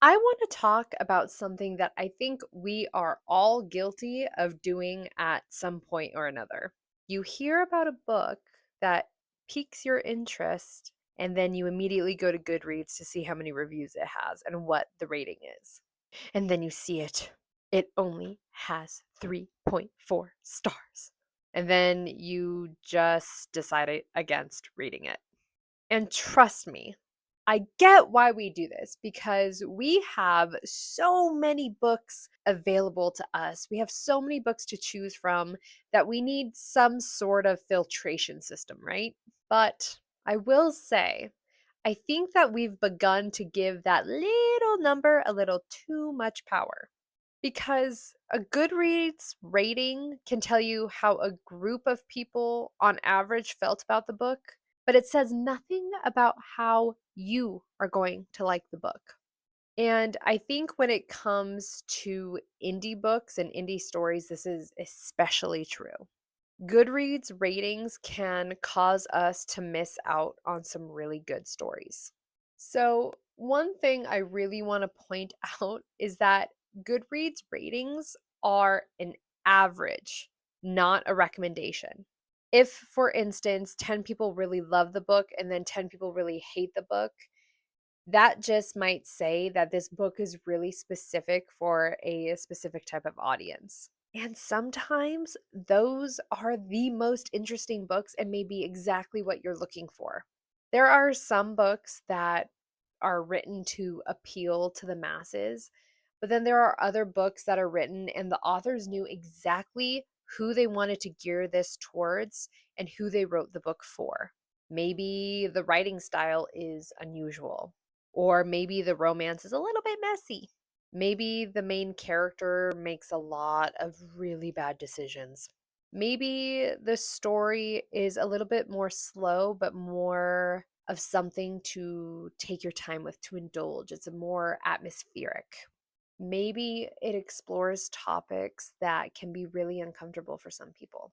I want to talk about something that I think we are all guilty of doing at some point or another. You hear about a book that piques your interest, and then you immediately go to Goodreads to see how many reviews it has and what the rating is. And then you see it. It only has 3.4 stars. And then you just decide against reading it. And trust me, I get why we do this because we have so many books available to us. We have so many books to choose from that we need some sort of filtration system, right? But I will say, I think that we've begun to give that little number a little too much power because a Goodreads rating can tell you how a group of people on average felt about the book, but it says nothing about how you are going to like the book. And I think when it comes to indie books and indie stories, this is especially true. Goodreads ratings can cause us to miss out on some really good stories. So, one thing I really want to point out is that Goodreads ratings are an average, not a recommendation. If, for instance, 10 people really love the book and then 10 people really hate the book, that just might say that this book is really specific for a specific type of audience. And sometimes those are the most interesting books and may be exactly what you're looking for. There are some books that are written to appeal to the masses, but then there are other books that are written and the authors knew exactly who they wanted to gear this towards and who they wrote the book for. Maybe the writing style is unusual, or maybe the romance is a little bit messy. Maybe the main character makes a lot of really bad decisions. Maybe the story is a little bit more slow, but more of something to take your time with, to indulge. It's a more atmospheric. Maybe it explores topics that can be really uncomfortable for some people.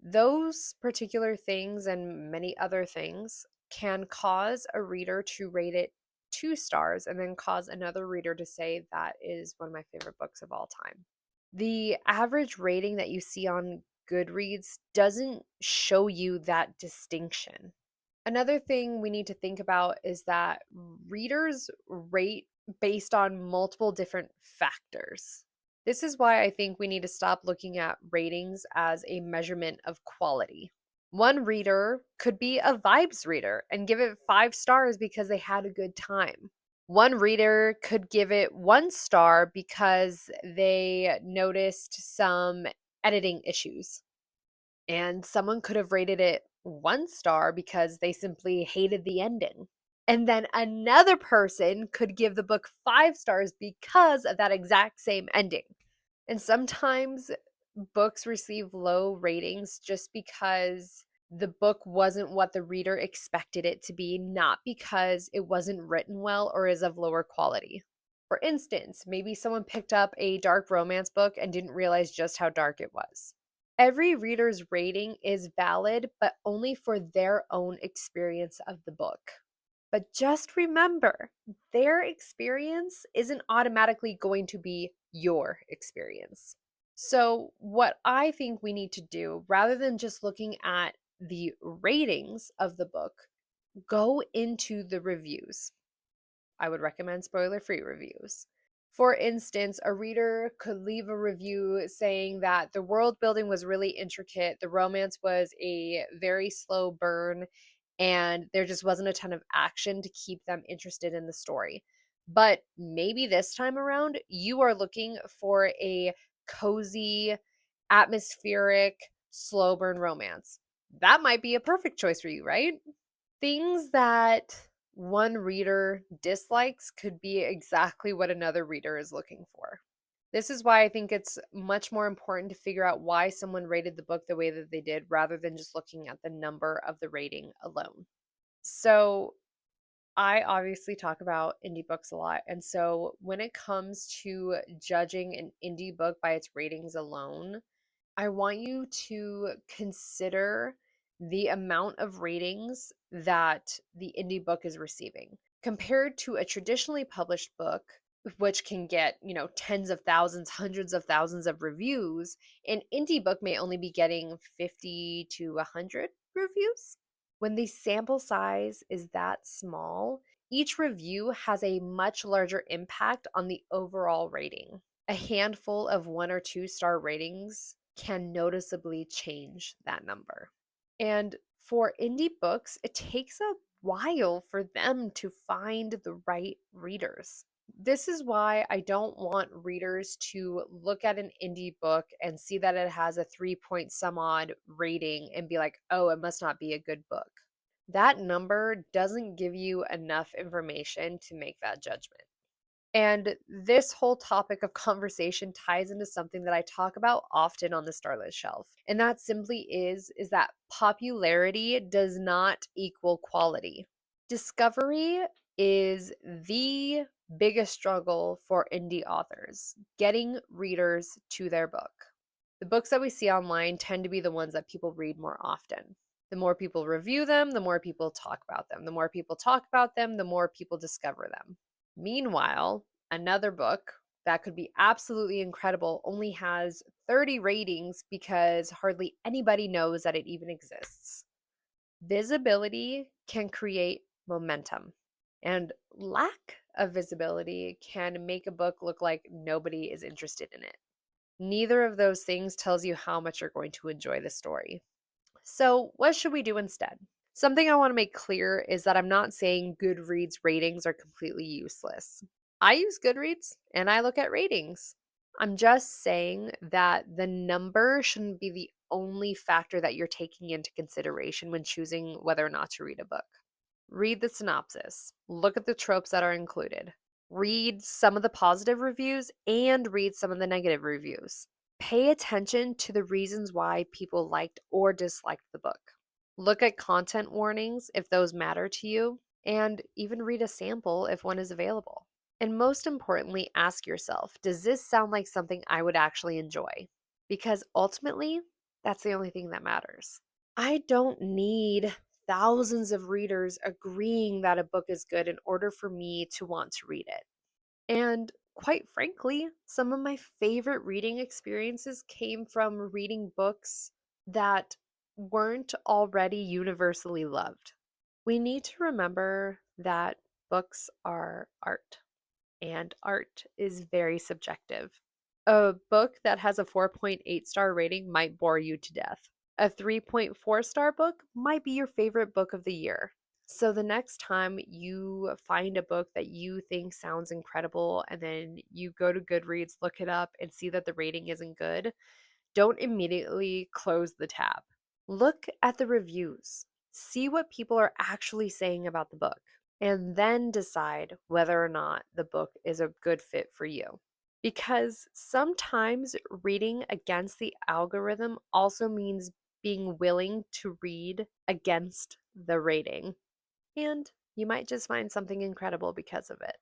Those particular things and many other things can cause a reader to rate it 2 stars and then cause another reader to say that is one of my favorite books of all time. The average rating that you see on Goodreads doesn't show you that distinction. Another thing we need to think about is that readers rate based on multiple different factors. This is why I think we need to stop looking at ratings as a measurement of quality. One reader could be a vibes reader and give it 5 stars because they had a good time. One reader could give it 1 star because they noticed some editing issues. And someone could have rated it 1 star because they simply hated the ending. And then another person could give the book 5 stars because of that exact same ending. And sometimes books receive low ratings just because the book wasn't what the reader expected it to be, not because it wasn't written well or is of lower quality. For instance, maybe someone picked up a dark romance book and didn't realize just how dark it was. Every reader's rating is valid, but only for their own experience of the book. But just remember, their experience isn't automatically going to be your experience. So, what I think we need to do, rather than just looking at the ratings of the book, go into the reviews. I would recommend spoiler free reviews. For instance, a reader could leave a review saying that the world building was really intricate, the romance was a very slow burn, and there just wasn't a ton of action to keep them interested in the story. But maybe this time around, you are looking for a cozy, atmospheric, slow burn romance. That might be a perfect choice for you, right? Things that one reader dislikes could be exactly what another reader is looking for. This is why I think it's much more important to figure out why someone rated the book the way that they did rather than just looking at the number of the rating alone. So, I obviously talk about indie books a lot. And so, when it comes to judging an indie book by its ratings alone, I want you to consider the amount of ratings that the indie book is receiving. Compared to a traditionally published book, which can get, tens of thousands, hundreds of thousands of reviews, an indie book may only be getting 50 to 100 reviews. When the sample size is that small, each review has a much larger impact on the overall rating. A handful of 1 or 2 star ratings can noticeably change that number. And for indie books, it takes a while for them to find the right readers. This is why I don't want readers to look at an indie book and see that it has a 3 point some odd rating and be like, oh, it must not be a good book. That number doesn't give you enough information to make that judgment. And this whole topic of conversation ties into something that I talk about often on the Starlist Shelf. And that simply is that popularity does not equal quality. Discovery is the biggest struggle for indie authors, getting readers to their book. The books that we see online tend to be the ones that people read more often. The more people review them, the more people talk about them. The more people talk about them, the more people discover them. Meanwhile, another book that could be absolutely incredible only has 30 ratings because hardly anybody knows that it even exists. Visibility can create momentum, and lack of visibility can make a book look like nobody is interested in it. Neither of those things tells you how much you're going to enjoy the story. So, what should we do instead? Something I want to make clear is that I'm not saying Goodreads ratings are completely useless. I use Goodreads and I look at ratings. I'm just saying that the number shouldn't be the only factor that you're taking into consideration when choosing whether or not to read a book. Read the synopsis, look at the tropes that are included, read some of the positive reviews, and read some of the negative reviews. Pay attention to the reasons why people liked or disliked the book. Look at content warnings if those matter to you, and even read a sample if one is available. And most importantly, ask yourself, does this sound like something I would actually enjoy? Because ultimately, that's the only thing that matters. I don't need thousands of readers agreeing that a book is good in order for me to want to read it. And quite frankly, some of my favorite reading experiences came from reading books that weren't already universally loved. We need to remember that books are art, and art is very subjective. A book that has a 4.8-star rating might bore you to death. A 3.4-star book might be your favorite book of the year. So the next time you find a book that you think sounds incredible and then you go to Goodreads, look it up, and see that the rating isn't good, don't immediately close the tab. Look at the reviews. See what people are actually saying about the book, and then decide whether or not the book is a good fit for you. Because sometimes reading against the algorithm also means being willing to read against the rating. And you might just find something incredible because of it.